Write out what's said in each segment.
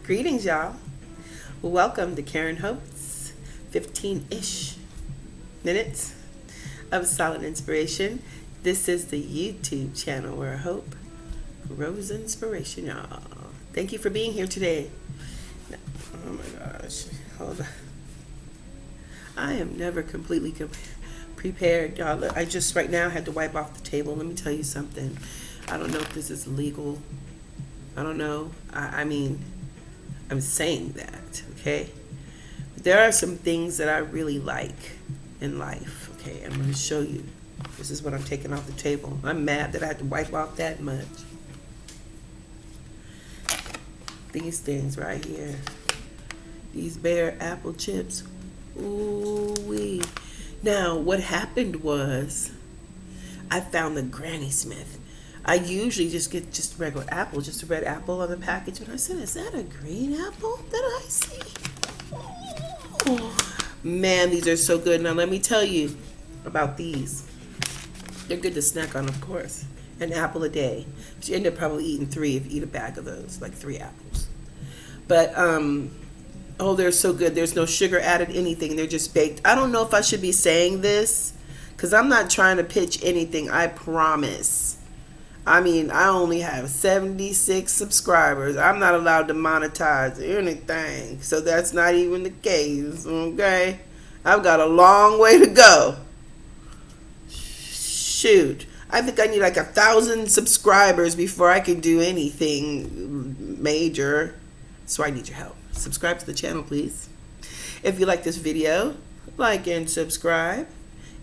Greetings, y'all. Welcome to Karen Hope's 15-ish minutes of solid inspiration. This is the YouTube channel where hope grows inspiration, y'all. Thank you for being here today. Oh my gosh. Hold on. I am never completely prepared, y'all. I just right now had to wipe off the table. Let me tell you something. I don't know if this is legal. I don't know. I mean, I'm saying that, okay? There are some things that I really like in life, okay? I'm going to show you. This is what I'm taking off the table. I'm mad that I had to wipe off that much. These things right here. These bare apple chips. Ooh-wee. Now, what happened was I found the Granny Smith. I usually just get just regular apple, just a red apple on the package. And I said, is that a green apple that I see? Oh, man, these are so good. Now, let me tell you about these. They're good to snack on, of course. An apple a day. But you end up probably eating 3 if you eat a bag of those, like 3 apples. But, oh, they're so good. There's no sugar added, anything. They're just baked. I don't know if I should be saying this because I'm not trying to pitch anything. I promise. I mean, I only have 76 subscribers. I'm not allowed to monetize anything. So that's not even the case, okay? I've got a long way to go. Shoot. I think I need like 1,000 subscribers before I can do anything major. So I need your help. Subscribe to the channel, please. If you like this video, like and subscribe.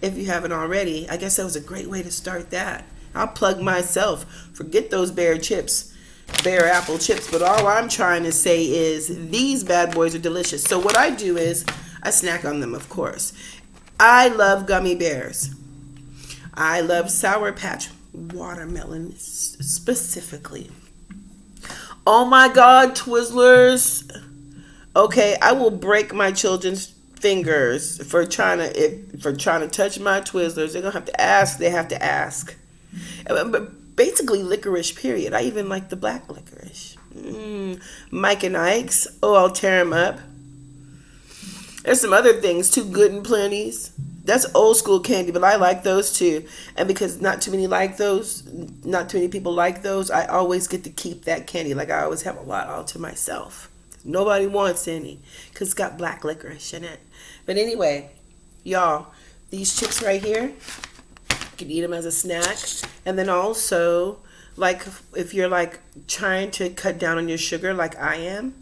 If you haven't already, I guess that was a great way to start that. I'll plug myself. Forget those bare apple chips. But all I'm trying to say is these bad boys are delicious. So what I do is I snack on them, of course. I love gummy bears. I love Sour Patch watermelon specifically. Oh my God, Twizzlers. Okay, I will break my children's fingers for trying to touch my Twizzlers. They're gonna have to ask. They have to ask. But basically licorice, period. I even like the black licorice. Mike and Ike's. Oh, I'll tear them up. There's some other things too, Good and Plenty's. That's old school candy, but I like those too. And because not too many people like those, I always get to keep that candy. Like I always have a lot all to myself. Nobody wants any because it's got black licorice in it. But anyway, y'all, these chips right here, you can eat them as a snack. And then also, like if you're like trying to cut down on your sugar like I am,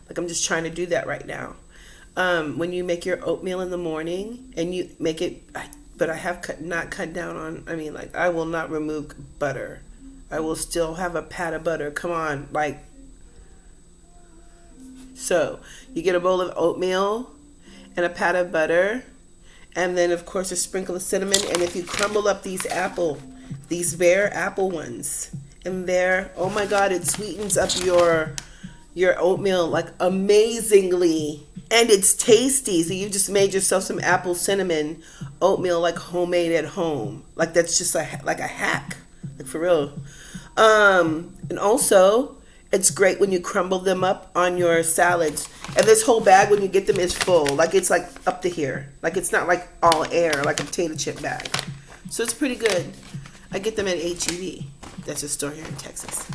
like I'm just trying to do that right now. When you make your oatmeal in the morning and you make it, but I have not cut down on, I mean, like I will not remove butter. I will still have a pat of butter. Come on, like. So you get a bowl of oatmeal and a pat of butter. And then, of course, a sprinkle of cinnamon. And if you crumble up these bare apple ones in there, oh my God, it sweetens up your oatmeal like amazingly. And it's tasty. So you just made yourself some apple cinnamon oatmeal like homemade at home. Like that's just like a hack, like for real. And also, it's great when you crumble them up on your salads. And this whole bag, when you get them, is full. Like, it's like up to here. Like, it's not like all air, like a potato chip bag. So, it's pretty good. I get them at HEB. That's a store here in Texas.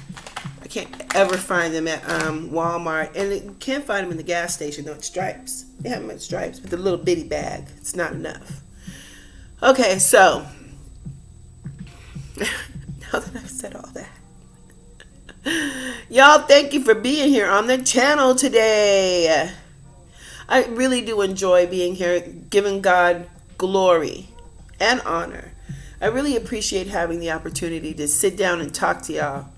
I can't ever find them at Walmart. And you can't find them in the gas station, though, at Stripes. They have them at Stripes, but the little bitty bag, it's not enough. Okay, so, now that I've said all that, y'all, thank you for being here on the channel today. I really do enjoy being here, giving God glory and honor. I really appreciate having the opportunity to sit down and talk to y'all.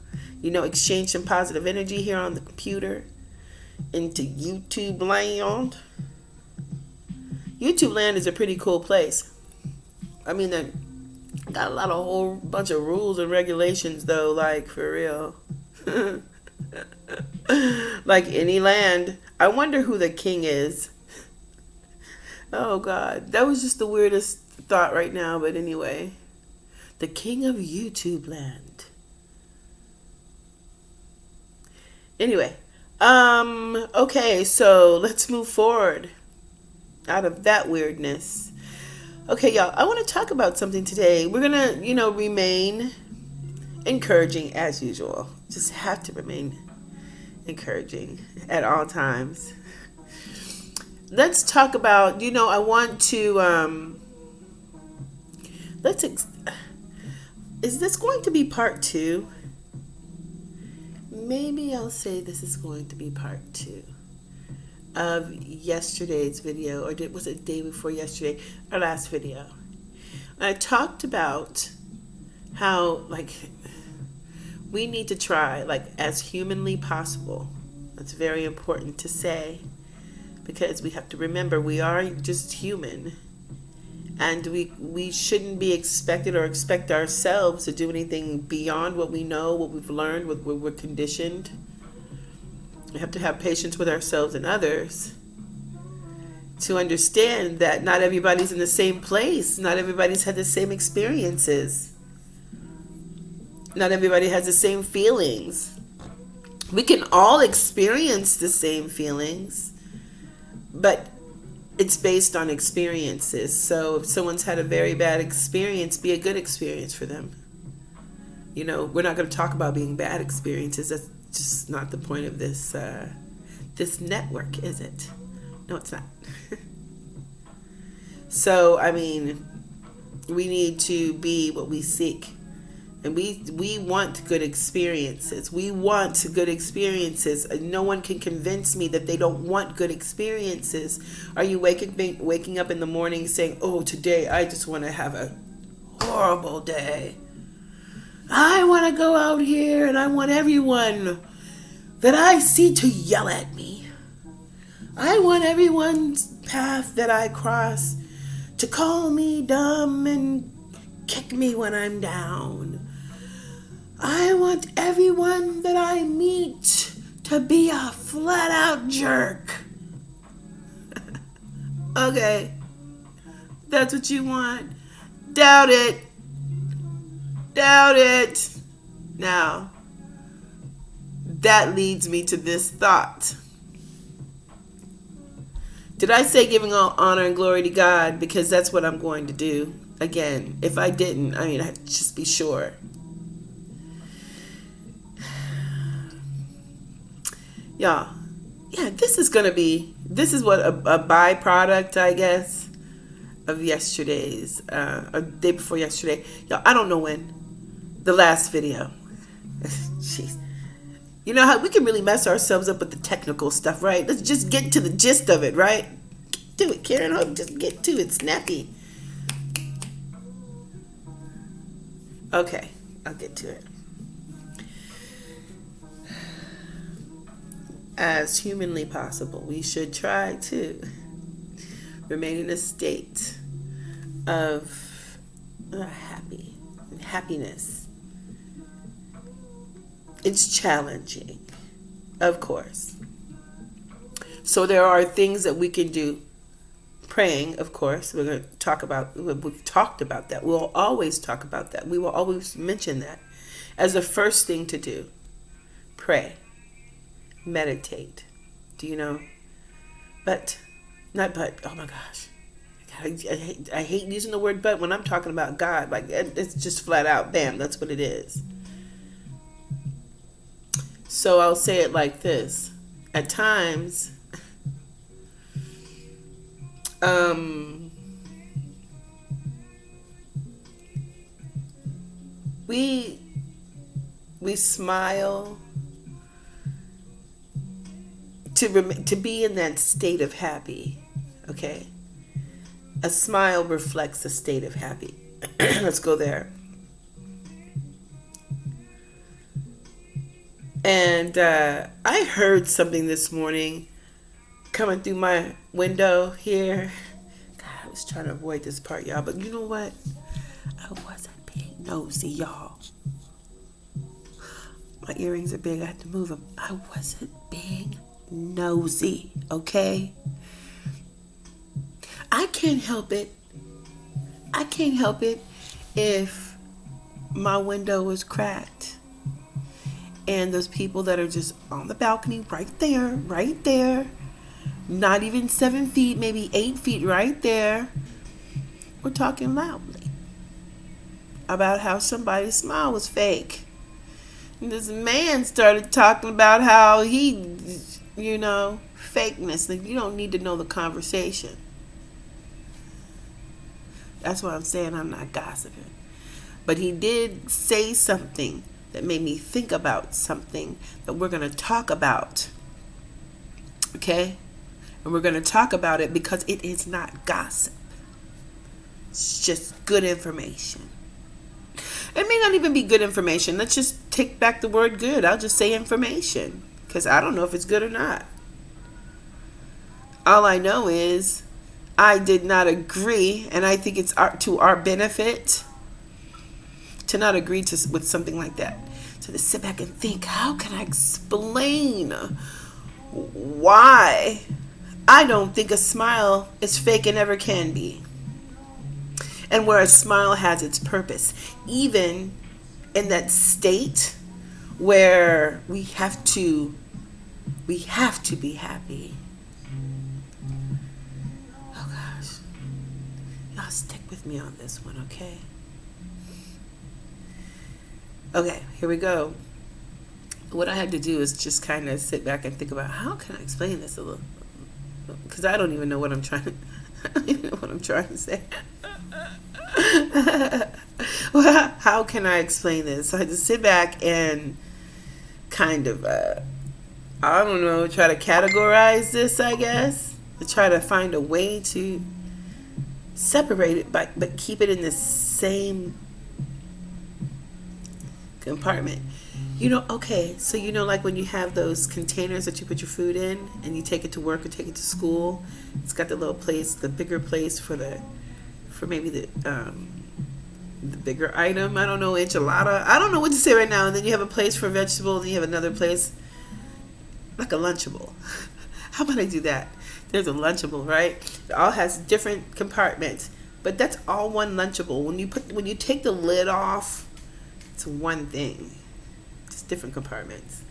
You know, exchange some positive energy here on the computer into YouTube land. YouTube land is a pretty cool place. I mean, they got a whole bunch of rules and regulations, though, like, for real. Like any land. I wonder who the king is. Oh God, that was just the weirdest thought right now. But anyway, the king of YouTube land. Anyway, Okay, so let's move forward out of that weirdness. Okay, y'all, I want to talk about something today. We're gonna, remain encouraging as usual. Just have to remain encouraging at all times. Let's talk about, I want to, is this going to be part two? Maybe I'll say this is going to be part two of yesterday's video, or was it the day before yesterday, our last video. I talked about how, we need to try, as humanly possible. That's very important to say, because we have to remember we are just human, and we shouldn't be expected or expect ourselves to do anything beyond what we know, what we've learned, what we're conditioned. We have to have patience with ourselves and others to understand that not everybody's in the same place. Not everybody's had the same experiences. Not everybody has the same feelings. We can all experience the same feelings, but it's based on experiences. So if someone's had a very bad experience, be a good experience for them. We're not going to talk about being bad experiences. That's just not the point of this this network, is it? No, it's not. So, we need to be what we seek. And we want good experiences. We want good experiences. No one can convince me that they don't want good experiences. Are you waking up in the morning saying, oh, today I just want to have a horrible day. I want to go out here and I want everyone that I see to yell at me. I want everyone's path that I cross to call me dumb and kick me when I'm down. I want everyone that I meet to be a flat out jerk. Okay, that's what you want. Doubt it. Doubt it. Now, that leads me to this thought. Did I say giving all honor and glory to God? Because that's what I'm going to do. Again, if I didn't, I'd just be sure. Y'all, yeah, this is what a byproduct, I guess, of yesterday's, or day before yesterday. Y'all, I don't know when. The last video. Jeez. You know how we can really mess ourselves up with the technical stuff, right? Let's just get to the gist of it, right? Get to it, Karen. Just get to it, snappy. Okay, I'll get to it. As humanly possible, we should try to remain in a state of happiness. It's challenging, of course. So there are things that we can do. Praying, of course, we've talked about that. We'll always talk about that. We will always mention that as the first thing to do. Pray. Meditate. Do you know? Oh my gosh. I hate using the word but when I'm talking about God. It's just flat out, bam, that's what it is. So I'll say it like this. At times, we smile to be in that state of happy. Okay, a smile reflects a state of happy. Let's go there. And I heard something this morning coming through my window here. God, I was trying to avoid this part, y'all. But you know what? I wasn't being nosy, y'all. My earrings are big. I have to move them. I wasn't being nosy, okay? I can't help it. I can't help it if my window was cracked. and those people that are just on the balcony right there, not even 7 feet, maybe 8 feet right there, were talking loudly about how somebody's smile was fake. And this man started talking about how he, fakeness. Like, you don't need to know the conversation. That's why I'm saying I'm not gossiping. But he did say something that made me think about something that we're going to talk about. Okay? And we're going to talk about it because it is not gossip. It's just good information. It may not even be good information. Let's just take back the word good. I'll just say information because I don't know if it's good or not. All I know is I did not agree, and I think it's to our benefit to not agree with something like that. So to sit back and think, how can I explain why I don't think a smile is fake and never can be? And where a smile has its purpose, even in that state where we have to be happy. Oh gosh, y'all stick with me on this one, okay? Okay, here we go. What I had to do is just kind of sit back and think about how can I explain this a little, because I don't even know what I'm trying to say. Well, how can I explain this? So I had to sit back and kind of, I don't know, try to categorize this, I guess. To try to find a way to separate it, but keep it in the same compartment. Okay, so like when you have those containers that you put your food in and you take it to work or take it to school, it's got the little place, the bigger place for maybe the bigger item. I don't know, enchilada. I don't know what to say right now. And then you have a place for vegetables, and you have another place like a Lunchable. How about I do that? There's a Lunchable, right? It all has different compartments, but that's all one Lunchable. When you take the lid off, it's one thing. Just different compartments.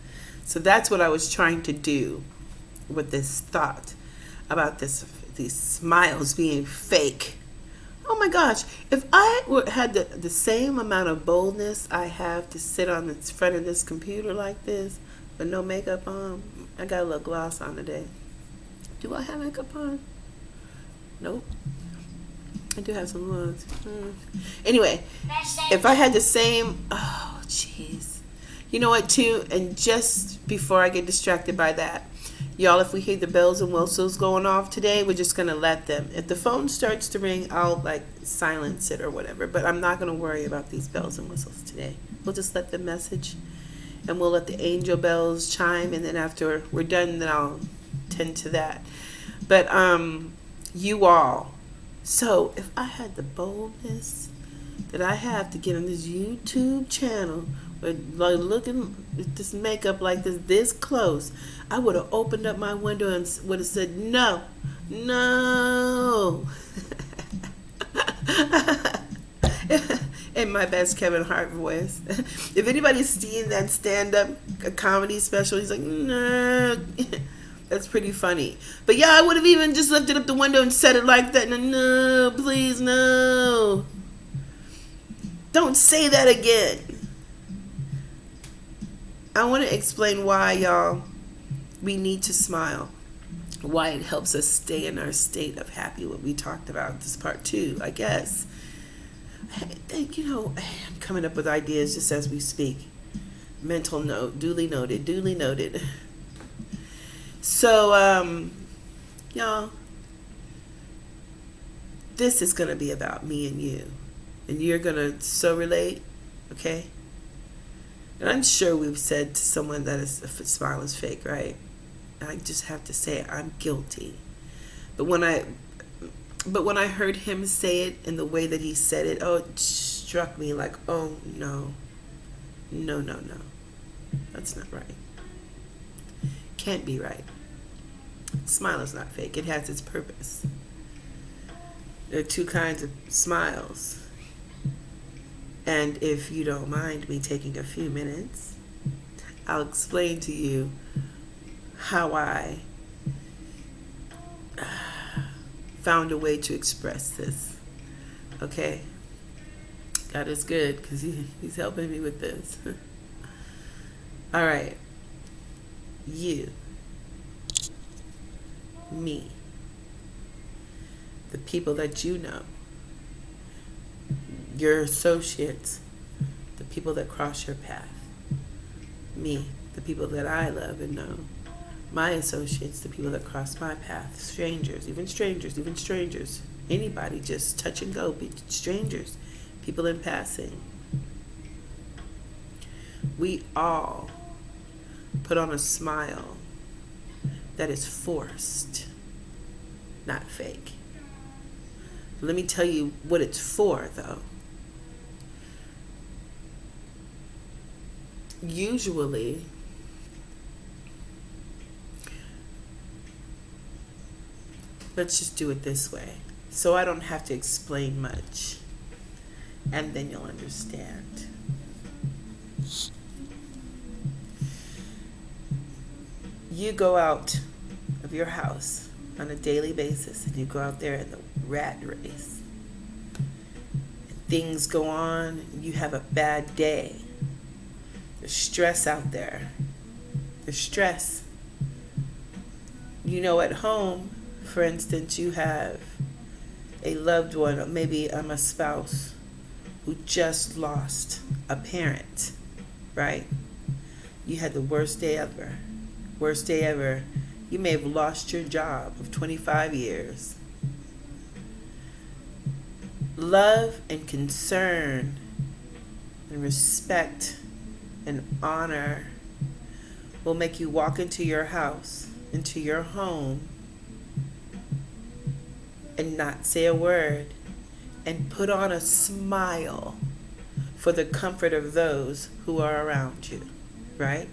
So that's what I was trying to do with this thought about these smiles being fake. Oh my gosh, if I had the same amount of boldness I have to sit on the front of this computer like this with no makeup on. I got a little gloss on today. Do I have makeup on? Nope. I do have some looks. Anyway, if I had the same, oh jeez. You know what too, and just before I get distracted by that, y'all, if we hear the bells and whistles going off today, we're just going to let them. If the phone starts to ring, I'll silence it or whatever. But I'm not going to worry about these bells and whistles today. We'll just let the message, and we'll let the angel bells chime. And then after we're done, then I'll tend to that. But you all, so if I had the boldness that I have to get on this YouTube channel with looking at this makeup like this close, I would have opened up my window and would have said, no. In my best Kevin Hart voice. If anybody's seen that stand-up comedy special, he's like, no. That's pretty funny. But yeah, I would have even just lifted up the window and said it like that. No, please, no. Don't say that again. I want to explain why, y'all, we need to smile. Why it helps us stay in our state of happy, what we talked about. This part 2, I guess. I'm coming up with ideas just as we speak. Mental note, duly noted. So, y'all, this is going to be about me and you. And you're going to so relate, okay? And I'm sure we've said to someone that a smile is fake, right? I just have to say I'm guilty. But when I heard him say it in the way that he said it, it struck me like, oh no. That's not right. Can't be right. Smile is not fake. It has its purpose. There are 2 kinds of smiles. And if you don't mind me taking a few minutes, I'll explain to you how I found a way to express this. Okay? God is good because He's helping me with this. All right. You, me, the people that you know, your associates, the people that cross your path, me, the people that I love and know, my associates, the people that cross my path, strangers, anybody, just touch and go, strangers, people in passing. We all put on a smile that is forced, not fake. Let me tell you what it's for, though. Usually, let's just do it this way, so I don't have to explain much, and then you'll understand. You go out of your house on a daily basis, and you go out there in the rat race. Things go on, you have a bad day. There's stress out there. There's stress. You know, at home, for instance, you have a loved one, or maybe a spouse who just lost a parent, right? You had the worst day ever. Worst day ever. You may have lost your job of 25 years. Love and concern and respect and honor will make you walk into your house, into your home, and not say a word, and put on a smile for the comfort of those who are around you, right?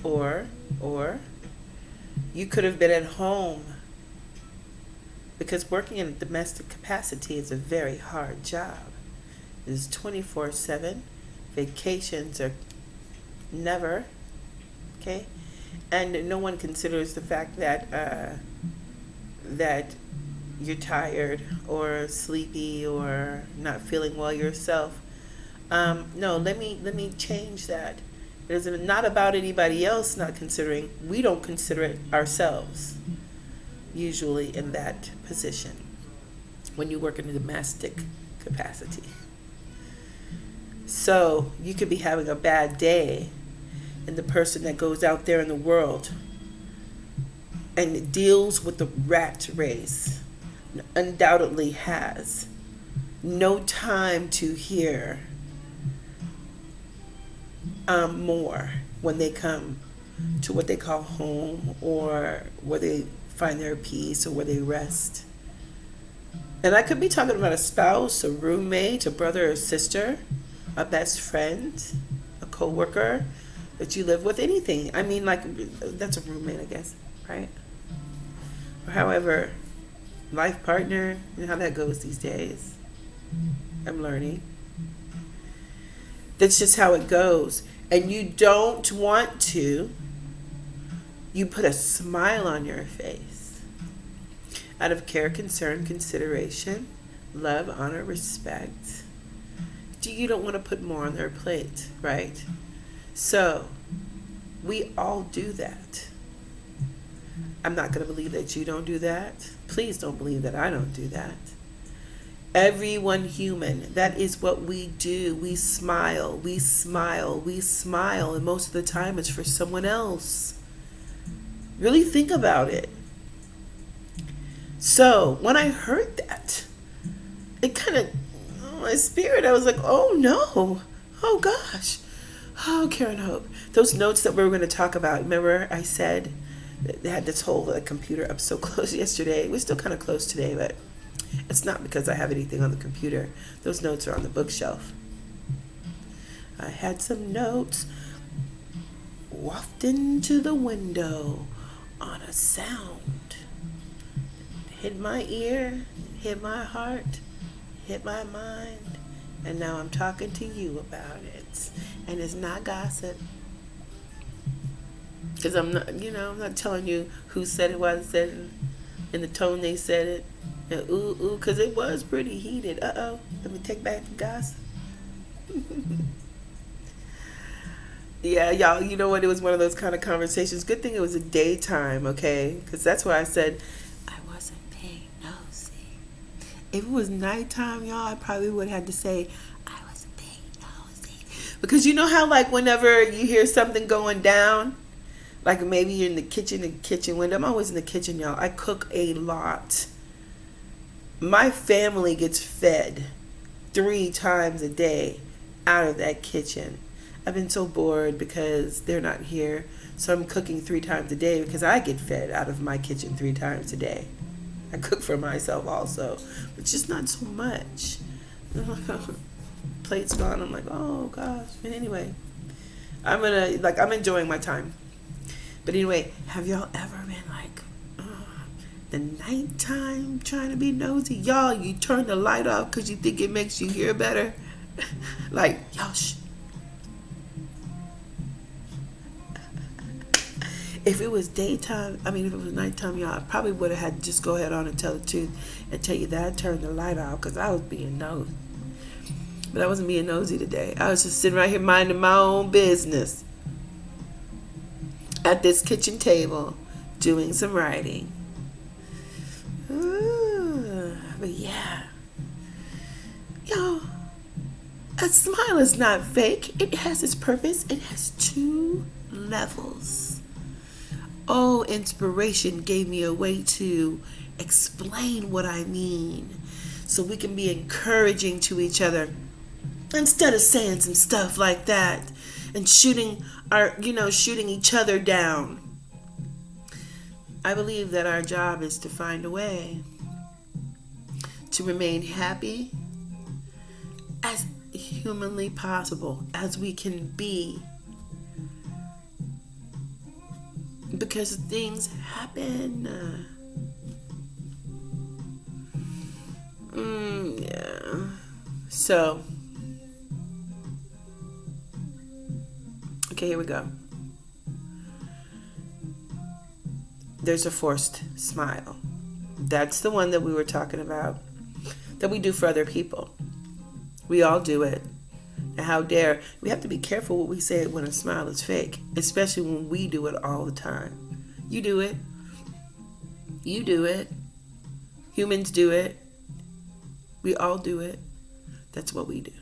Or you could have been at home, because working in a domestic capacity is a very hard job. It is 24/7. Vacations are never, okay? And no one considers the fact that that you're tired or sleepy or not feeling well yourself. No, let me change that. It is not about anybody else not considering. We don't consider it ourselves, usually in that position, when you work in a domestic capacity. So you could be having a bad day, and the person that goes out there in the world and deals with the rat race undoubtedly has no time to hear more when they come to what they call home, or where they find their peace, or where they rest. And I could be talking about a spouse, a roommate, a brother or sister, a best friend, a co-worker that you live with, anything. I mean, like, that's a roommate, I guess, right? Or however, life partner, you know how that goes these days. I'm learning. That's just how it goes. And you don't want to, you put a smile on your face out of care, concern, consideration, love, honor, respect. You don't want to put more on their plate, right? So we all do that. I'm not going to believe that you don't do that. Please don't believe that I don't do that. Everyone human, that is what we do. We smile, we smile, we smile, and most of the time it's for someone else. Really think about it. So when I heard that, it kind of, my spirit, I was like, oh no, oh gosh, oh Karen Hope. Those notes that we were going to talk about, remember I said they had this whole computer up so close yesterday. We're still kind of close today, but it's not because I have anything on the computer. Those notes are on the bookshelf. I had some notes wafting to the window on a sound. Hit my ear, hit my heart, hit my mind, And now I'm talking to you about it. And it's not gossip. Because I'm not, I'm not telling you who said it, why they said it, in the tone they said it. And ooh, because it was pretty heated. Uh-oh. Let me take back the gossip. Yeah, y'all, you know what? It was one of those kind of conversations. Good thing it was a daytime, okay? Because that's why I said I wasn't being nosy. If it was nighttime, y'all, I probably would have had to say I was being nosy. Because you know how, like, whenever you hear something going down, like maybe you're in the kitchen window. I'm always in the kitchen, y'all. I cook a lot. My family gets fed 3 times a day out of that kitchen. I've been so bored because they're not here. So I'm cooking 3 times a day because I get fed out of my kitchen 3 times a day. I cook for myself also, but just not so much. Plate's gone. I'm like, oh gosh. But anyway, I'm enjoying my time. But anyway, have y'all ever been like, the nighttime trying to be nosy? Y'all, you turn the light off because you think it makes you hear better. Like, y'all, shh. If it was daytime, if it was nighttime, y'all, I probably would have had to just go ahead on and tell the truth and tell you that I turned the light off because I was being nosy. But I wasn't being nosy today. I was just sitting right here minding my own business at this kitchen table doing some writing. But yeah. Y'all, a smile is not fake. It has its purpose. It has 2 levels. Oh, inspiration gave me a way to explain what I mean so we can be encouraging to each other instead of saying some stuff like that and shooting each other down. I believe that our job is to find a way to remain happy as humanly possible as we can be. Because things happen. Yeah. So, okay, here we go. There's a forced smile. That's the one that we were talking about, that we do for other people. We all do it. And how dare, we have to be careful what we say when a smile is fake, especially when we do it all the time. You do it. You do it. Humans do it. We all do it. That's what we do.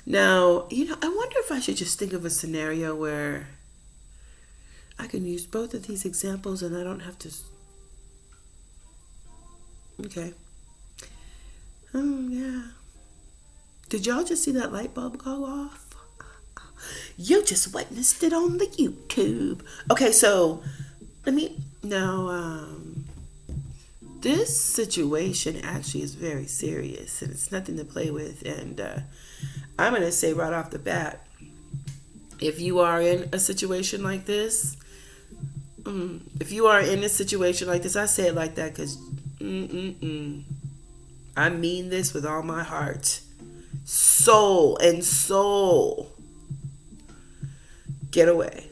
Now, I wonder if I should just think of a scenario where I can use both of these examples and I don't have to. Okay. Yeah. Did y'all just see that light bulb go off? You just witnessed it on the YouTube. Okay, so this situation actually is very serious and it's nothing to play with. And I'm going to say right off the bat, if you are in a situation like this, I say it like that because I mean this with all my heart. Soul. Get away.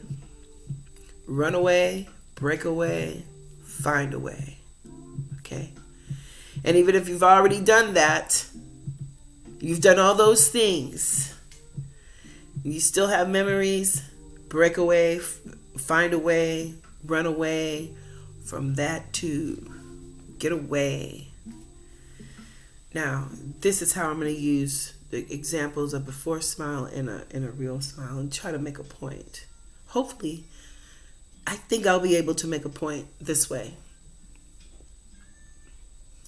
Run away. Break away. Find a way. Okay? And even if you've already done that, you've done all those things, you still have memories, break away, find a way, run away from that too. Get away. Now, this is how I'm going to use the examples of a forced smile and a real smile and try to make a point. Hopefully, I think I'll be able to make a point this way.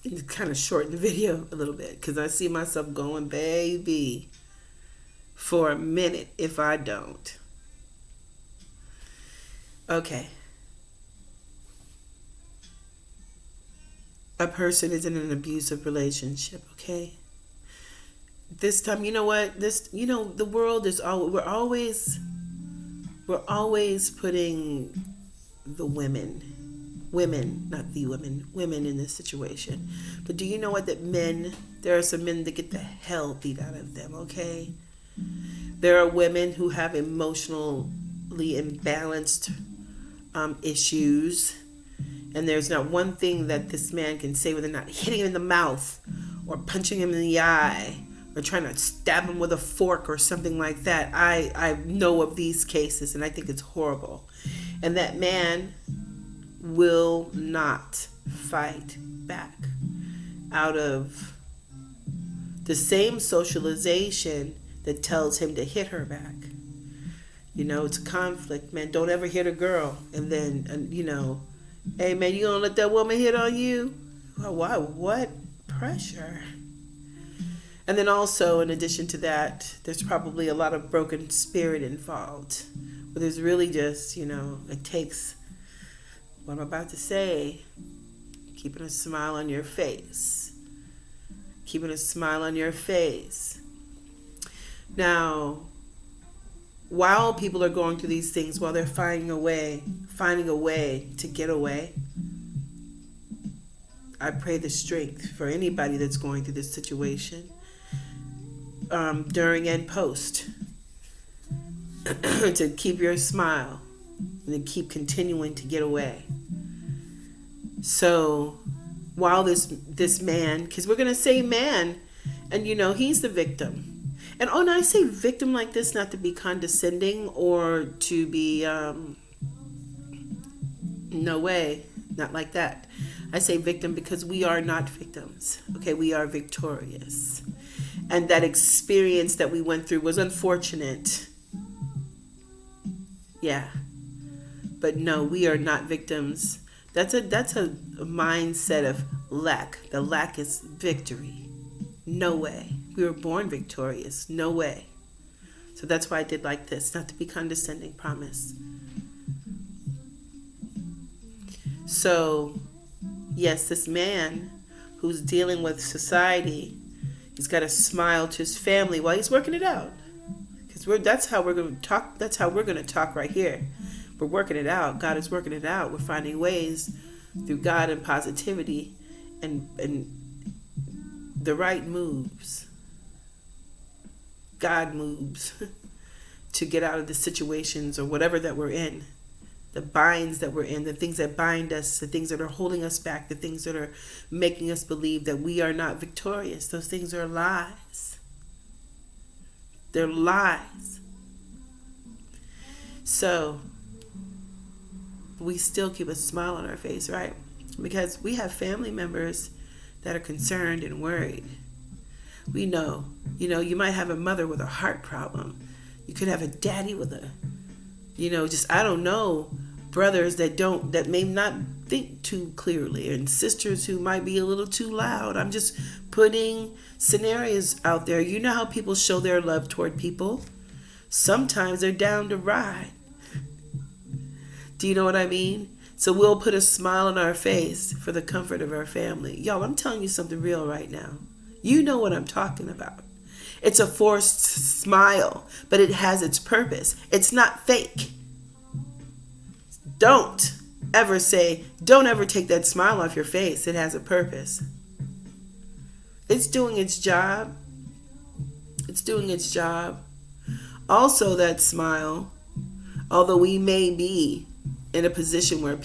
And kind of shorten the video a little bit because I see myself going, baby, for a minute if I don't. Okay. A person is in an abusive relationship, okay? This time, you know what? The world is we're always putting the women women, not the women in this situation. But do you know what, that men, there are some men that get the hell beat out of them, okay? There are women who have emotionally imbalanced issues, and there's not one thing that this man can say without not hitting him in the mouth or punching him in the eye or trying to stab him with a fork or something like that. I know of these cases, and I think it's horrible. And that man will not fight back out of the same socialization that tells him to hit her back. You know, it's a conflict, man. Don't ever hit a girl and then, hey, man, you gonna let that woman hit on you? Oh, why? What? Pressure. And then also, in addition to that, there's probably a lot of broken spirit involved. But there's really just, it takes what I'm about to say, keeping a smile on your face. Keeping a smile on your face. Now, while people are going through these things, while they're finding a way to get away, I pray the strength for anybody that's going through this situation, during and post, to keep your smile and to keep continuing to get away. So while this man, because we're going to say man, and he's the victim. And I say victim like this not to be condescending or to be, no way, not like that. I say victim because we are not victims. Okay, we are victorious. And that experience that we went through was unfortunate. Yeah. But no, we are not victims. That's a mindset of lack. The lack is victory. No way. We were born victorious. No way. So that's why I did like this. Not to be condescending, promise. So, yes, this man who's dealing with society, he's got to smile to his family while he's working it out. Because that's how we're going to talk. That's how we're going to talk right here. We're working it out. God is working it out. We're finding ways through God and positivity and the right moves. God moves to get out of the situations or whatever that we're in. The binds that we're in, the things that bind us, the things that are holding us back, the things that are making us believe that we are not victorious. Those things are lies. They're lies. So we still keep a smile on our face, right? Because we have family members that are concerned and worried. We know, you might have a mother with a heart problem. You could have a daddy with a, I don't know, brothers that may not think too clearly, and sisters who might be a little too loud. I'm just putting scenarios out there. You know how people show their love toward people? Sometimes they're down to ride. Do you know what I mean? So we'll put a smile on our face for the comfort of our family. Y'all, I'm telling you something real right now. You know what I'm talking about. It's a forced smile, but it has its purpose. It's not fake. Don't ever take that smile off your face. It has a purpose. It's doing its job. It's doing its job. Also, that smile, although we may be in a position where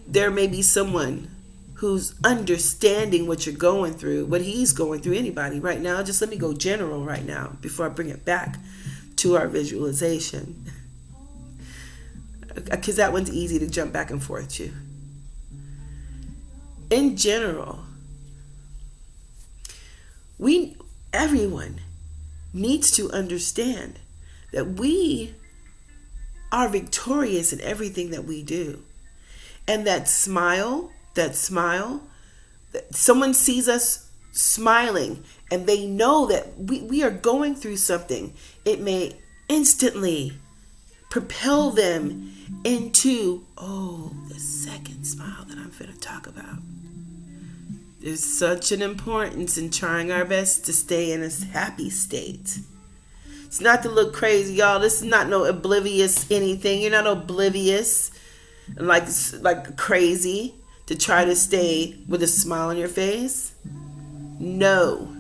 there may be someone who's understanding what you're going through, what he's going through, anybody right now. Just let me go general right now before I bring it back to our visualization. Because that one's easy to jump back and forth to. In general, everyone needs to understand that we are victorious in everything that we do. And that smile, someone sees us smiling and they know that we are going through something. It may instantly propel them into, the second smile that I'm going to talk about. There's such an importance in trying our best to stay in a happy state. It's not to look crazy, y'all. This is not no oblivious anything. You're not oblivious. like crazy to try to stay with a smile on your face? No.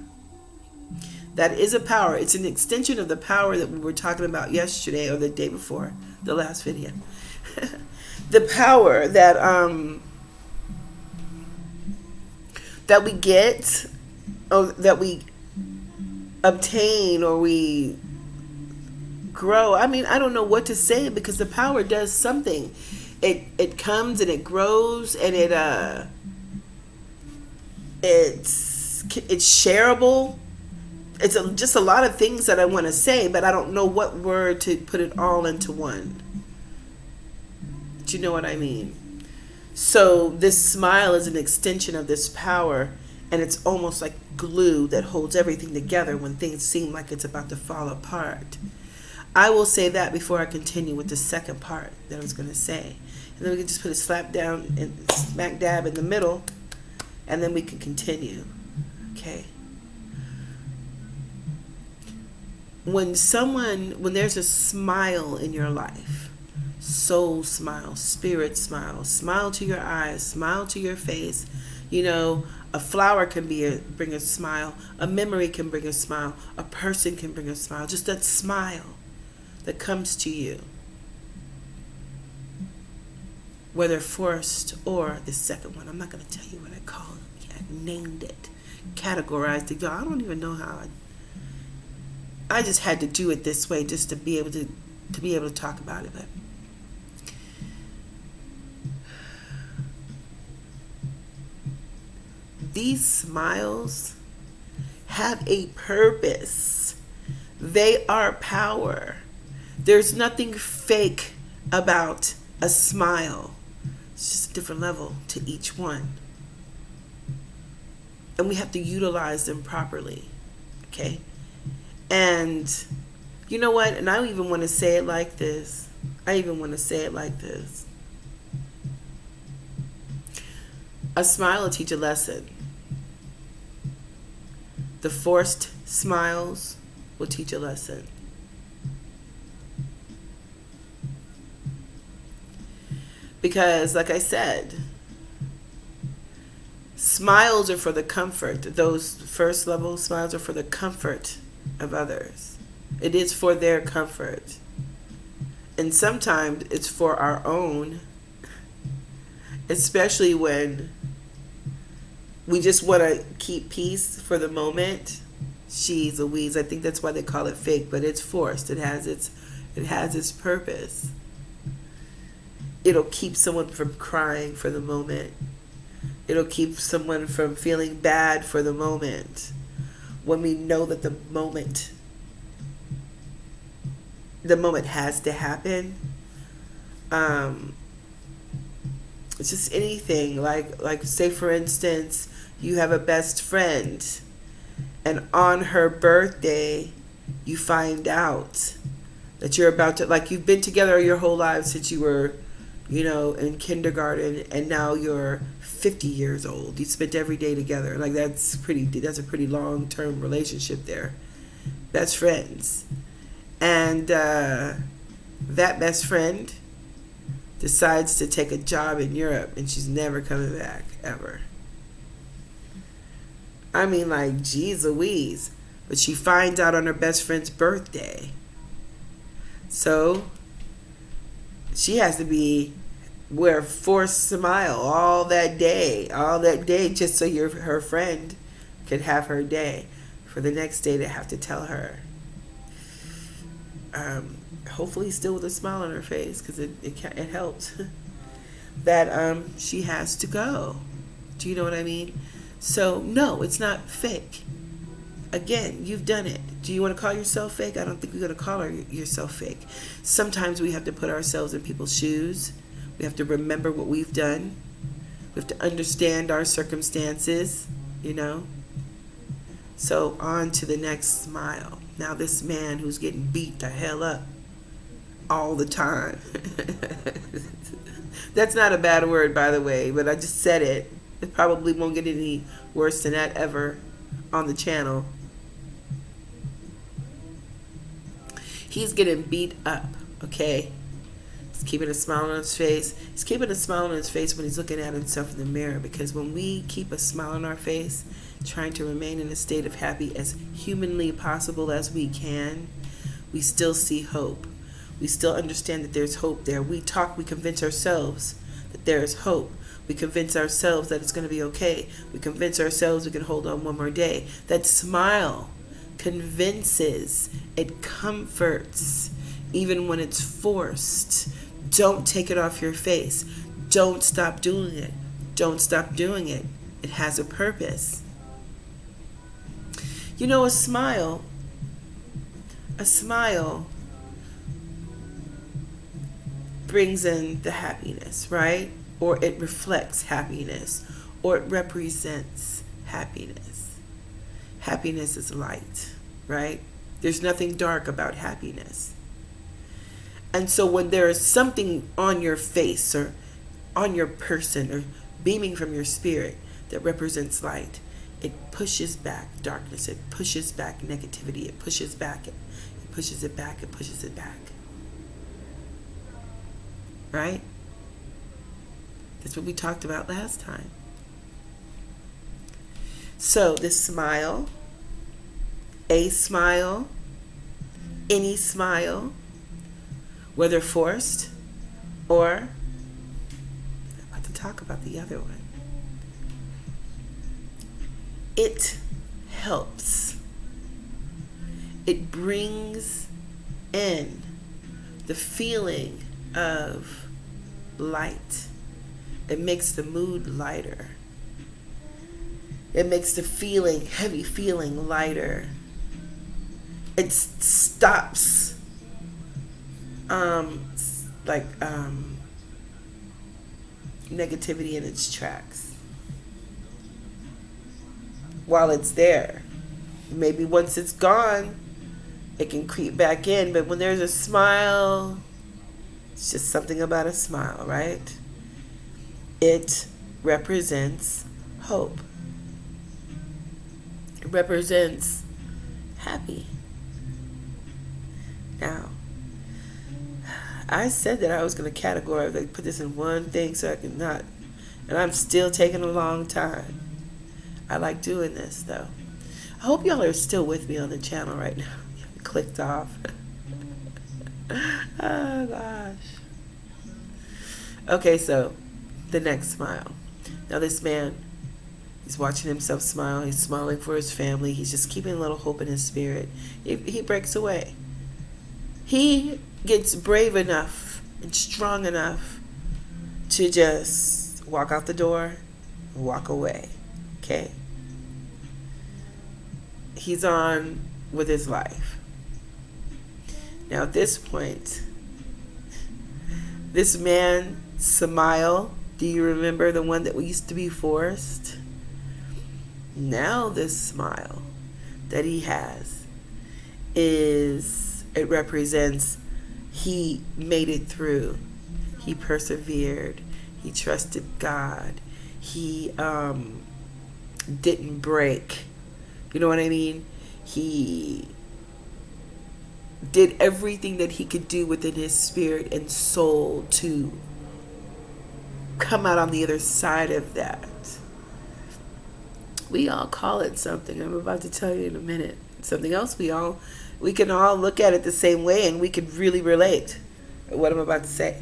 That is a power. It's an extension of the power that we were talking about yesterday or the day before, the last video. The power that we get, or that we obtain, or we grow. I mean, I don't know what to say, because the power does something. It comes and it grows, and it's shareable. It's just a lot of things that I want to say, but I don't know what word to put it all into one. Do you know what I mean? So this smile is an extension of this power, and it's almost like glue that holds everything together when things seem like it's about to fall apart. I will say that before I continue with the second part that I was going to say. And then we can just put a slap down and smack dab in the middle, and then we can continue. Okay. When there's a smile in your life, soul smile, spirit smile, smile to your eyes, smile to your face. You know, a flower can bring a smile, a memory can bring a smile, a person can bring a smile. Just that smile that comes to you, whether forced or the second one. I'm not going to tell you what I call it. I named it, categorized it. I don't even know how I just had to do it this way just to be able to talk about it. But these smiles have a purpose. They are power. There's nothing fake about a smile. It's just a different level to each one. And we have to utilize them properly. Okay? And you know what? And I don't even want to say it like this. A smile will teach a lesson. The forced smiles will teach a lesson. Because, like I said, smiles are for the comfort. Those first level smiles are for the comfort of others. It is for their comfort. And sometimes it's for our own, especially when we just want to keep peace for the moment. She's a wheeze. I think that's why they call it fake, but it's forced. It has its purpose. It'll keep someone from crying for the moment. It'll keep someone from feeling bad for the moment. When we know that the moment has to happen. It's just anything, like say for instance, you have a best friend, and on her birthday you find out that you're about to, like, you've been together your whole life since you were, in kindergarten, and now you're 50 years old. You spent every day together. Like, that's a pretty long-term relationship there. Best friends. And that best friend decides to take a job in Europe, and she's never coming back, ever. I mean, like, geez Louise. But she finds out on her best friend's birthday. So she has to wear a forced smile all that day, just so her friend could have her day. For the next day, they have to tell her. Hopefully still with a smile on her face, because it helps, that she has to go. Do you know what I mean? So, no, it's not fake. Again, you've done it. Do you want to call yourself fake? I don't think you're going to call yourself fake. Sometimes we have to put ourselves in people's shoes. We have to remember what we've done. We have to understand our circumstances, So, on to the next smile. Now, this man who's getting beat the hell up all the time. That's not a bad word, by the way, but I just said it. It probably won't get any worse than that ever on the channel. He's getting beat up, okay? He's keeping a smile on his face. He's keeping a smile on his face when he's looking at himself in the mirror, because when we keep a smile on our face, trying to remain in a state of happy as humanly possible as we can, we still see hope. We still understand that there's hope there. We convince ourselves that there is hope. We convince ourselves that it's going to be okay. We convince ourselves we can hold on one more day. That smile convinces, it comforts, even when it's forced. Don't take it off your face. Don't stop doing it. Don't stop doing it. It has a purpose. You know, a smile brings in the happiness, right? Or it reflects happiness, or it represents happiness. Happiness is light, right? There's nothing dark about happiness. And so when there is something on your face or on your person or beaming from your spirit that represents light, it pushes back darkness, it pushes back negativity, it pushes it back, it pushes it back. Right? That's what we talked about last time. So this smile, a smile, any smile, whether forced or, I'm about to talk about the other one, it helps. It brings in the feeling of light. It makes the mood lighter. It makes the heavy feeling lighter. It stops negativity in its tracks while it's there. Maybe once it's gone, it can creep back in, but when there's a smile, it's just something about a smile, right? It represents hope. It represents happy. Now, I said that I was going to categorize, put this in one thing so I can not, and I'm still taking a long time. I like doing this though. I hope y'all are still with me on the channel right now. You haven't clicked off. Oh gosh. Okay, so the next smile. Now this man, he's watching himself smile. He's smiling for his family. He's just keeping a little hope in his spirit. He breaks away. He gets brave enough and strong enough to just walk out the door and walk away. Okay? He's on with his life. Now at this point, this man, smile, do you remember the one that used to be forced? Now this smile that he has it represents he made it through. He persevered. He trusted God. He didn't break. You know what I mean? He did everything that he could do within his spirit and soul to come out on the other side of that. We all call it something. I'm about to tell you in a minute. Something else we can all look at it the same way and we could really relate to what I'm about to say.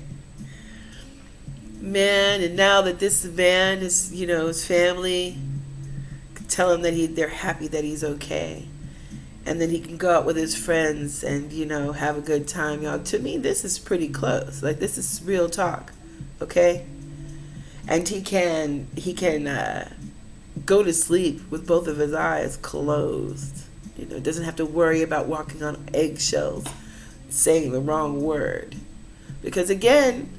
Man, and now that this man is, his family can tell him that they're happy that he's okay. And then he can go out with his friends and, have a good time. Y'all, to me, this is pretty close. Like, this is real talk. Okay? And he can go to sleep with both of his eyes closed. Doesn't have to worry about walking on eggshells, saying the wrong word. Because again,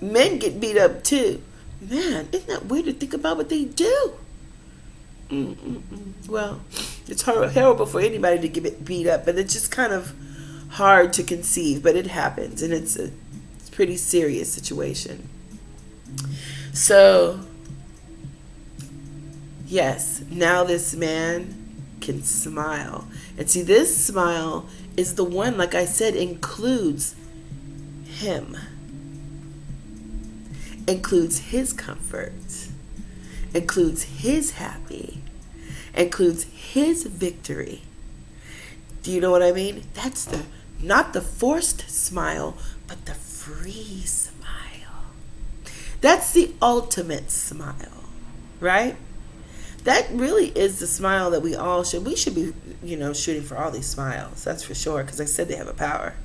men get beat up too. Man, isn't that weird to think about what they do? Well, it's horrible for anybody to get beat up, but it's just kind of hard to conceive, but it happens, and it's a pretty serious situation. So, yes, now this man can smile. And see, this smile is the one, like I said, includes him, includes his comfort, includes his happy, includes his victory. Do you know what I mean? That's the not the forced smile, but the free smile. That's the ultimate smile, right? That really is the smile that we should be, shooting for all these smiles. That's for sure, because I said they have a power.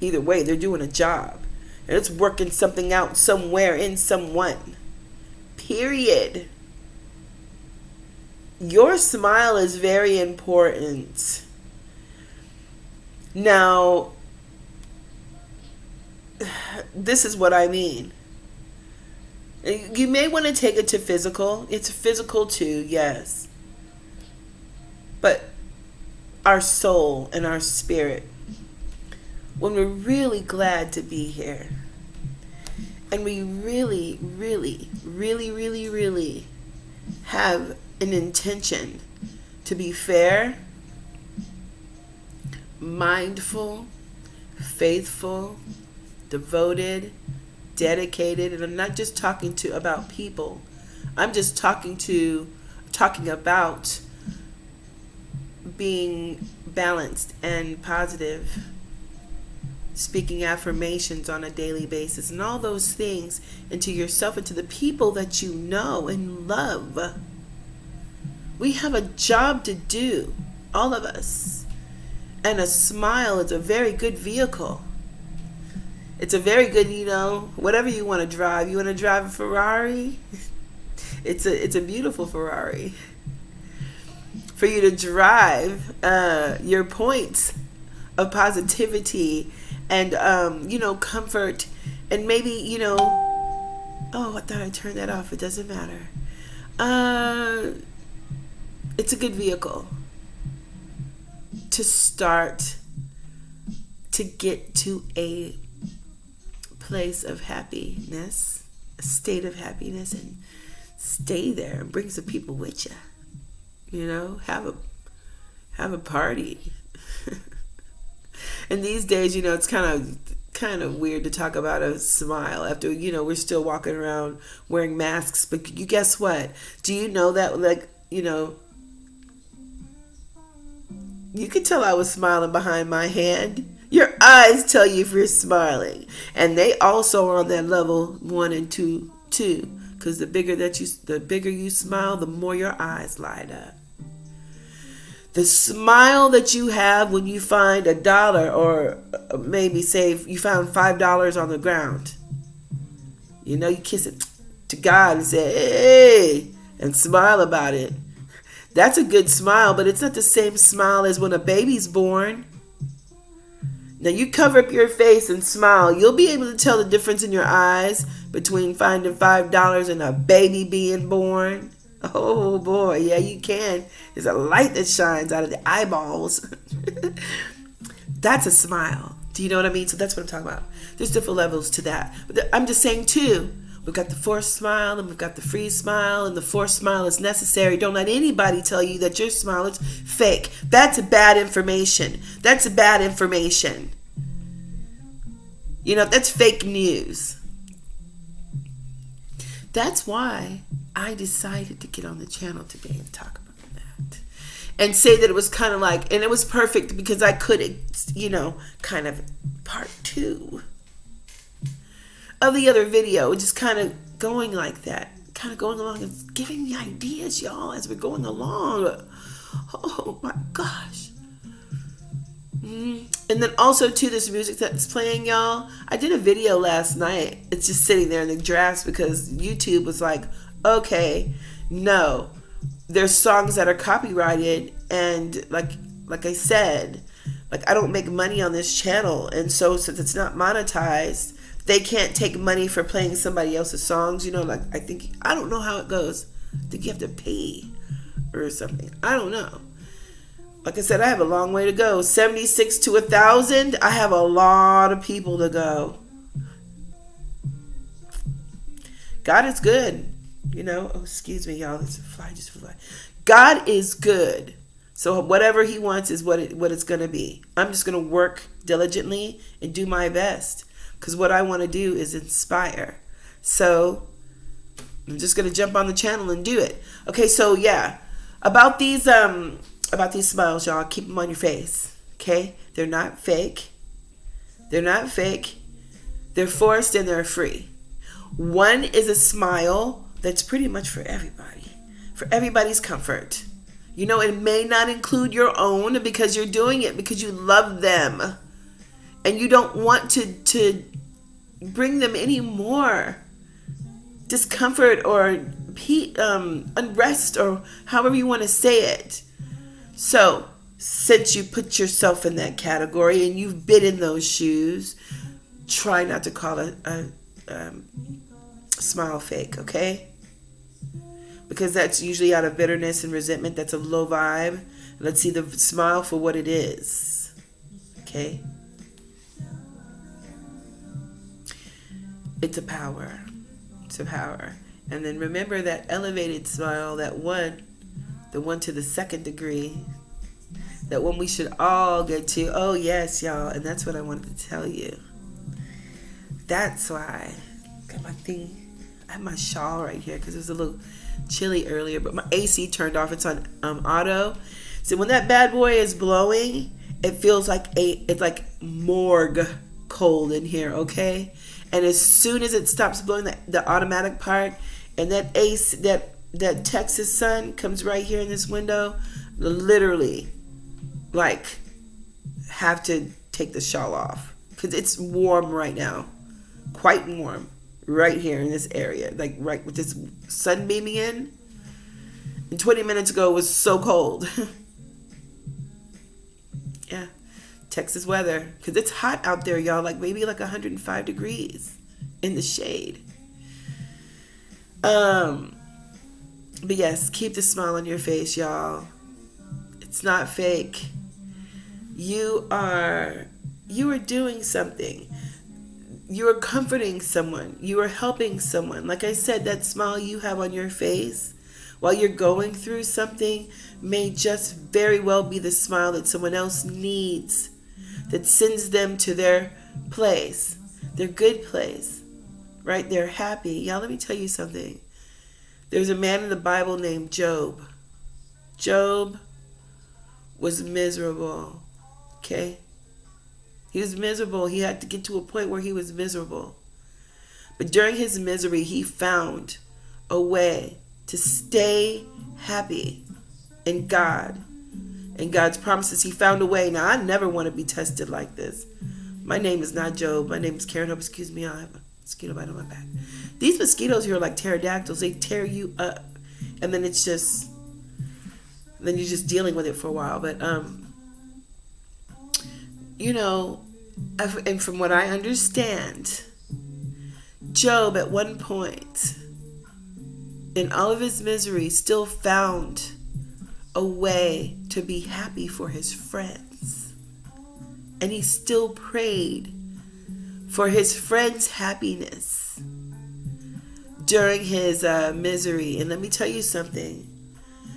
Either way, they're doing a job. And it's working something out somewhere in someone. Period. Your smile is very important. Now, this is what I mean. You may want to take it to physical. It's physical too, yes. But our soul and our spirit, when we're really glad to be here, and we really, really, really, really, really have an intention to be fair, mindful, faithful, devoted, dedicated, and I'm not just talking about people. I'm just talking about being balanced and positive, speaking affirmations on a daily basis, and all those things into yourself and to the people that you know and love. We have a job to do, all of us. And a smile is a very good vehicle. It's a very good, whatever you want to drive. You want to drive a Ferrari? It's a beautiful Ferrari. For you to drive your points of positivity and, comfort, and maybe, oh, I thought I turned that off. It doesn't matter. It's a good vehicle to start to get to a place of happiness, a state of happiness, and stay there and bring some people with you. Have a party. And these days, it's kind of weird to talk about a smile after we're still walking around wearing masks. But you guess what? Do you know that you could tell I was smiling behind my hand. Your eyes tell you if you're smiling. And they also are on that level 1 and 2 too. Because the bigger you smile, the more your eyes light up. The smile that you have when you find $1, or maybe say you found $5 on the ground. You kiss it to God and say, hey, and smile about it. That's a good smile, but it's not the same smile as when a baby's born. Now you cover up your face and smile. You'll be able to tell the difference in your eyes between finding $5 and a baby being born. Oh boy, yeah, you can. There's a light that shines out of the eyeballs. That's a smile. Do you know what I mean? So that's what I'm talking about. There's different levels to that. But I'm just saying too, we've got the forced smile and we've got the free smile, and the forced smile is necessary. Don't let anybody tell you that your smile is fake. That's bad information. That's bad information. That's fake news. That's why I decided to get on the channel today and talk about that. And say that it was kind of like, and it was perfect because I could, kind of part 2 of the other video, just kind of going like that, kind of going along and giving me ideas, y'all, as we're going along. Oh my gosh. And then also too, this music that's playing, y'all, I did a video last night. It's just sitting there in the drafts because YouTube was like, okay, no, there's songs that are copyrighted, and like I said, I don't make money on this channel, and so since it's not monetized, they can't take money for playing somebody else's songs. I don't know how it goes. I think you have to pay or something. I don't know. Like I said, I have a long way to go. 76 to 1,000. I have a lot of people to go. God is good. Oh, excuse me, y'all. This fly just flew by. God is good. So whatever he wants is what it's going to be. I'm just going to work diligently and do my best, because what I want to do is inspire. So I'm just going to jump on the channel and do it. Okay, so yeah, about these smiles, y'all, keep them on your face. Okay? They're not fake. They're not fake. They're forced and they're free. One is a smile that's pretty much for everybody, for everybody's comfort. You know, it may not include your own, because you're doing it because you love them and you don't want to bring them any more discomfort or unrest, or however you want to say it. So since you put yourself in that category and you've been in those shoes, try not to call a smile fake, okay? Because that's usually out of bitterness and resentment. That's a low vibe. Let's see the smile for what it is. Okay? It's a power. It's a power. And then remember that elevated smile, the one to the second degree, that one we should all get to. Oh, yes, y'all. And that's what I wanted to tell you. That's why I got my thing. I have my shawl right here because it was a little chilly earlier, but my AC turned off. It's on auto. So when that bad boy is blowing, it feels like it's like morgue cold in here, okay? And as soon as it stops blowing, the automatic part, and that that Texas sun comes right here in this window, literally like have to take the shawl off because it's warm right now, quite warm. Right here in this area, like right with this sun beaming in. And 20 minutes ago it was so cold. Yeah, Texas weather, because it's hot out there, y'all. Like maybe like 105 degrees in the shade. But yes, keep the smile on your face, y'all. It's not fake. You are doing something. You are comforting someone. You are helping someone. Like I said, that smile you have on your face while you're going through something may just very well be the smile that someone else needs, that sends them to their place, their good place, right? They're happy. Y'all, let me tell you something. There's a man in the Bible named Job. Job was miserable, okay? He was miserable. He had to get to a point where he was miserable. But during his misery, he found a way to stay happy in God and God's promises. He found a way. Now, I never want to be tested like this. My name is not Job. My name is Karen. Hope, excuse me, I have a mosquito bite on my back. These mosquitoes here are like pterodactyls. They tear you up. And then it's just, then you're just dealing with it for a while. But, you know, and from what I understand, Job at one point in all of his misery still found a way to be happy for his friends. And he still prayed for his friends' happiness during his misery. And let me tell you something.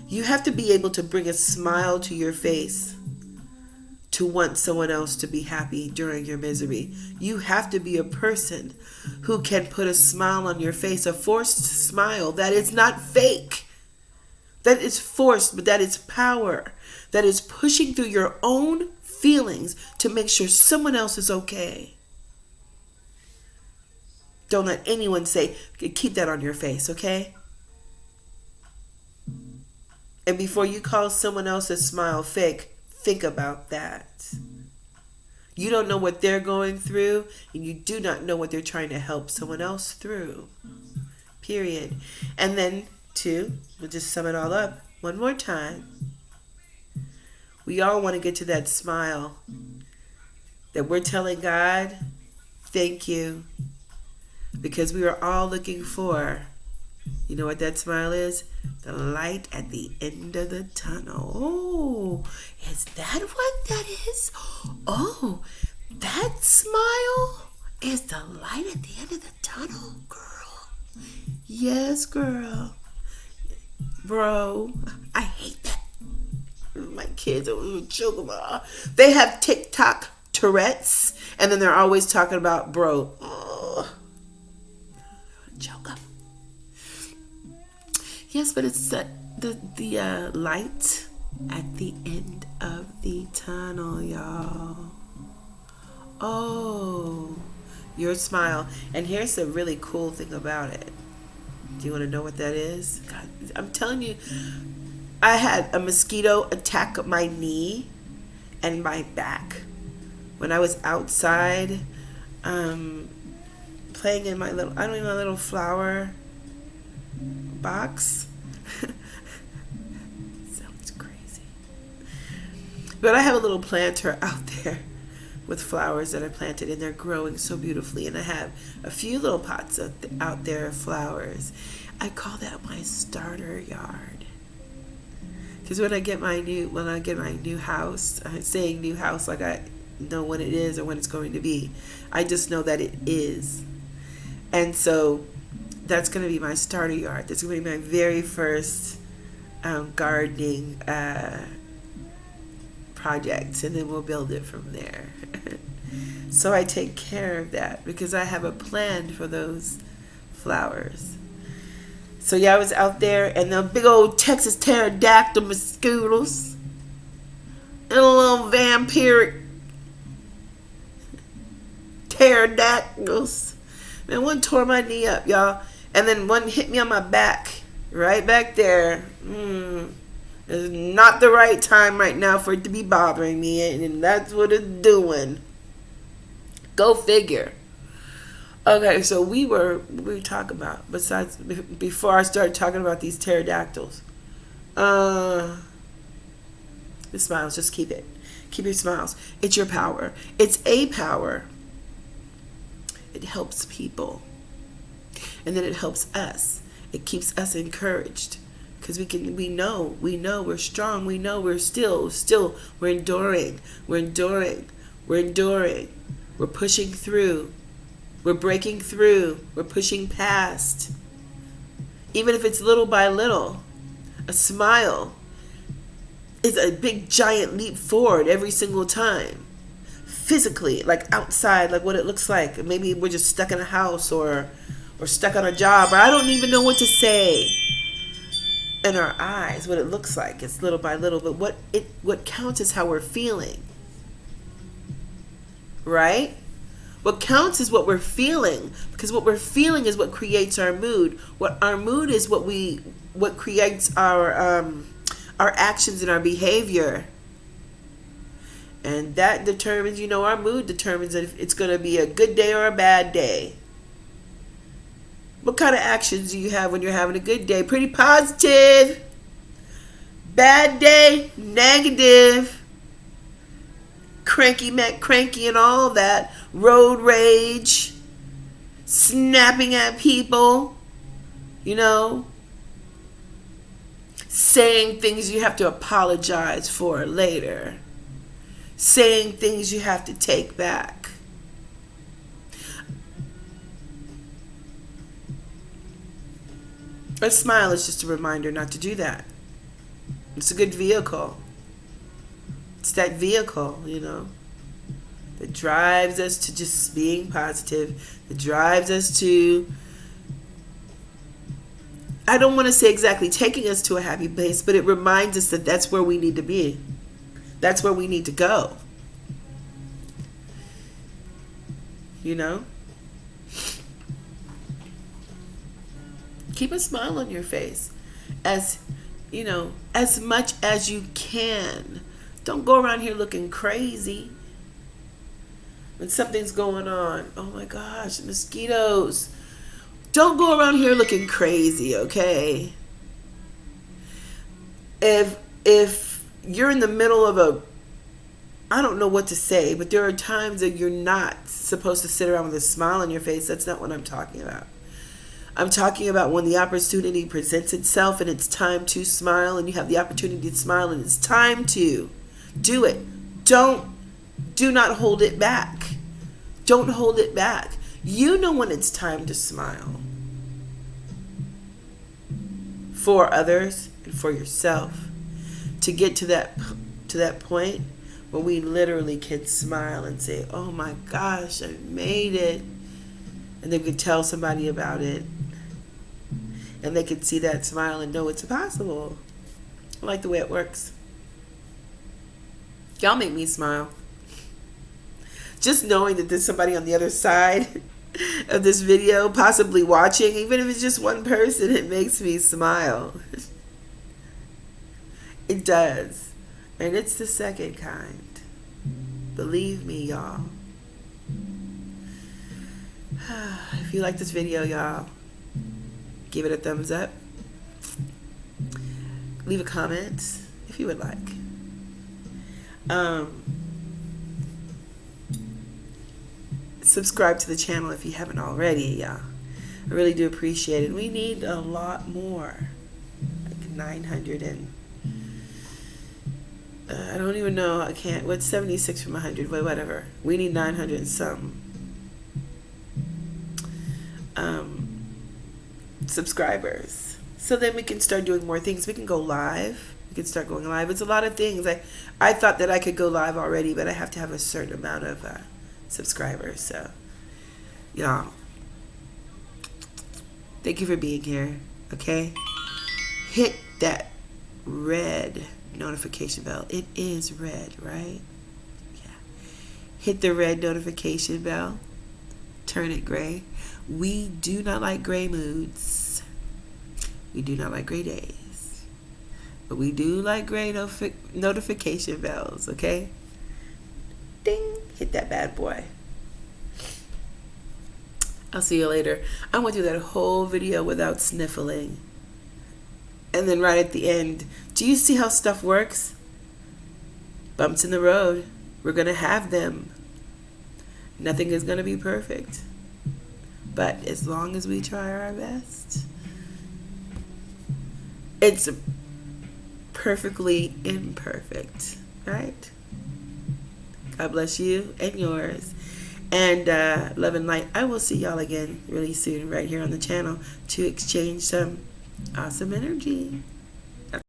You have to be able to bring a smile to your face to want someone else to be happy during your misery. You have to be a person who can put a smile on your face, a forced smile that is not fake, that is forced, but that is power, that is pushing through your own feelings to make sure someone else is okay. Don't let anyone say, keep that on your face, okay? And before you call someone else's smile fake, think about that. You don't know what they're going through, and you do not know what they're trying to help someone else through. Period. And then, two, we'll just sum it all up one more time. We all want to get to that smile that we're telling God, thank you, because we are all looking for, you know what that smile is? The light at the end of the tunnel. Oh, is that what that is? Oh, that smile is the light at the end of the tunnel, girl. Yes, girl. Bro, I hate that. My kids are children. They have TikTok Tourette's, and then they're always talking about bro. Oh, choke up. Yes, but it's the light at the end of the tunnel, y'all. Oh, your smile. And here's the really cool thing about it. Do you want to know what that is? God, I'm telling you, I had a mosquito attack my knee and my back when I was outside playing in my little flower box. Sounds crazy. But I have a little planter out there with flowers that I planted, and they're growing so beautifully. And I have a few little pots out there of flowers. I call that my starter yard. Because when I get my new house, I'm saying new house like I know when it is or when it's going to be. I just know that it is. And so that's going to be my starter yard. That's going to be my very first gardening project, and then we'll build it from there. So I take care of that because I have a plan for those flowers. So yeah, I was out there, and the big old Texas pterodactyl mosquitoes and a little vampiric pterodactyls. Man, one tore my knee up, y'all, and then one hit me on my back, right back there. It's not the right time right now for it to be bothering me, and that's what it's doing. Go figure. Okay, so we were talking about, besides, before I started talking about these pterodactyls. The smiles, just keep it. Keep your smiles. It's your power. It's a power. It helps people. And then it helps us. It keeps us encouraged. Because we know we're strong. We know we're still, we're enduring. We're pushing through. We're breaking through. We're pushing past. Even if it's little by little. A smile is a big giant leap forward every single time. Physically, like outside, like what it looks like. Maybe we're just stuck in a house or stuck on a job, or I don't even know what to say. In our eyes, what it looks like. It's little by little, but what counts is how we're feeling. Right? What counts is what we're feeling, because what we're feeling is what creates our mood. What our mood is what creates our actions and our behavior. And that determines, our mood determines if it's going to be a good day or a bad day. What kind of actions do you have when you're having a good day? Pretty positive. Bad day, negative. Cranky and all that. Road rage. Snapping at people. Saying things you have to apologize for later. Saying things you have to take back. A smile is just a reminder not to do that. It's a good vehicle. It's that vehicle, that drives us to just being positive. That drives us to, I don't want to say exactly taking us to a happy place, but it reminds us that that's where we need to be. That's where we need to go. Keep a smile on your face as much as you can. Don't go around here looking crazy when something's going on. Oh my gosh, mosquitoes. Don't go around here looking crazy, okay? If you're in the middle of I don't know what to say, but there are times that you're not supposed to sit around with a smile on your face. That's not what I'm talking about. I'm talking about when the opportunity presents itself and it's time to smile, and you have the opportunity to smile and it's time to do it. Do not hold it back. Don't hold it back. You know when it's time to smile. For others and for yourself. to get to that point where we literally can smile and say, oh my gosh, I made it. And they could tell somebody about it. And they could see that smile and know it's possible. I like the way it works. Y'all make me smile. Just knowing that there's somebody on the other side of this video possibly watching, even if it's just one person, it makes me smile. It does. And it's the second kind. Believe me, y'all. If you like this video, y'all, give it a thumbs up. Leave a comment if you would like. Subscribe to the channel if you haven't already, y'all. I really do appreciate it. We need a lot more. Like 900 and... I don't even know. I can't. What's 76 from 100? Whatever. We need 900 and some subscribers. So then we can start doing more things. We can go live. We can start going live. It's a lot of things. I thought that I could go live already, but I have to have a certain amount of subscribers. So, y'all, thank you for being here. Okay? Hit that red notification bell. It is red, right? Yeah. Hit the red notification bell. Turn it gray. We do not like gray moods. We do not like gray days. But we do like gray notification bells, okay? Ding. Hit that bad boy. I'll see you later. I went through that whole video without sniffling. And then right at the end, do you see how stuff works? Bumps in the road. We're going to have them. Nothing is going to be perfect. But as long as we try our best, it's perfectly imperfect, right? God bless you and yours. And love and light. I will see y'all again really soon right here on the channel to exchange some awesome energy.